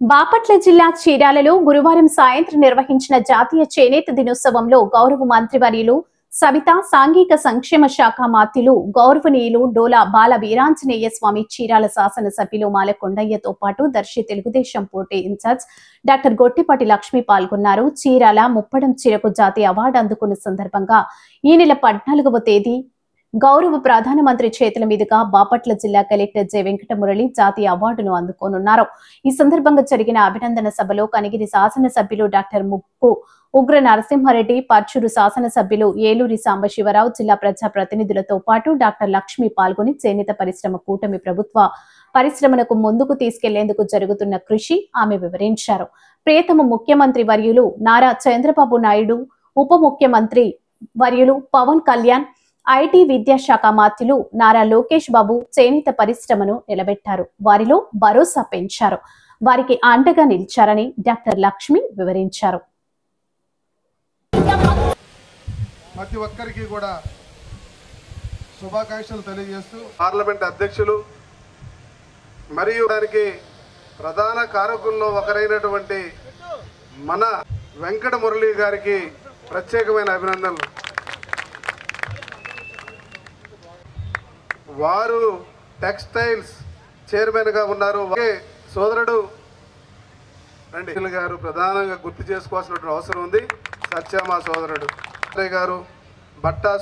బాపట్ల జిల్లా చీరాలలో గురువారం సాయంత్రం నిర్వహించిన జాతీయ చేనేత దినోత్సవంలో గౌరవ మంత్రివర్యులు సవిత సాంఘిక సంక్షేమ శాఖ మాత్యులు గౌరవనీయులు డోలా బాల వీరాంజనేయ స్వామి చీరాల శాసనసభ్యులు మాల కొండయ్యతో పాటు దర్శి తెలుగుదేశం పోటీ ఇన్ఛార్జ్ డాక్టర్ గొట్టిపాటి లక్ష్మి పాల్గొన్నారు. చీరాల ముప్పడం చీరకు జాతీయ అవార్డు అందుకున్న సందర్భంగా ఈ నెల 14వ తేదీ గౌరవ ప్రధానమంత్రి చేతుల మీదుగా బాపట్ల జిల్లా కలెక్టర్ జె వెంకటమురళి జాతీయ అవార్డును అందుకోనున్నారు. ఈ సందర్భంగా జరిగిన అభినందన సభలో కనిగిరి శాసనసభ్యులు డాక్టర్ ముక్కు ఉగ్ర నరసింహారెడ్డి, పర్చూరు శాసనసభ్యులు ఏలూరి సాంబశివరావు, జిల్లా ప్రజా ప్రతినిధులతో పాటు డాక్టర్ లక్ష్మి పాల్గొని చేనేత పరిశ్రమ కూటమి ప్రభుత్వ పరిశ్రమలకు ముందుకు తీసుకెళ్లేందుకు జరుగుతున్న కృషి ఆమె వివరించారు. ప్రియతమ ముఖ్యమంత్రి వర్యులు నారా చంద్రబాబు నాయుడు, ఉప ముఖ్యమంత్రి వర్యులు పవన్ కళ్యాణ్, ఐటీ విద్యాశాఖ మాత్యులు నారా లోకేష్ బాబు చేనేత పరిశ్రమను నిలబెట్టారు. వారిలో భరోసా పెంచారు. వారికి అండగా నిలిచారని డాక్టర్ లక్ష్మి వివరించారు. ప్రతి ఒక్కరికి కూడా శుభాకాంక్షలు తెలియజేస్తూ పార్లమెంట్ అధ్యక్షులు మరియు దానికి ప్రధాన కారకుల్లో ఒకరైనటువంటి మన వెంకట మురళి గారికి ప్రత్యేకమైన అభినందనలు. వారు టెక్స్టైల్స్ చైర్మన్గా ఉన్నారు. సోదరుడు రండి గారు ప్రధానంగా గుర్తు చేసుకోవాల్సినటువంటి అవసరం ఉంది. సత్యమా సోదరుడు గారు బట్టా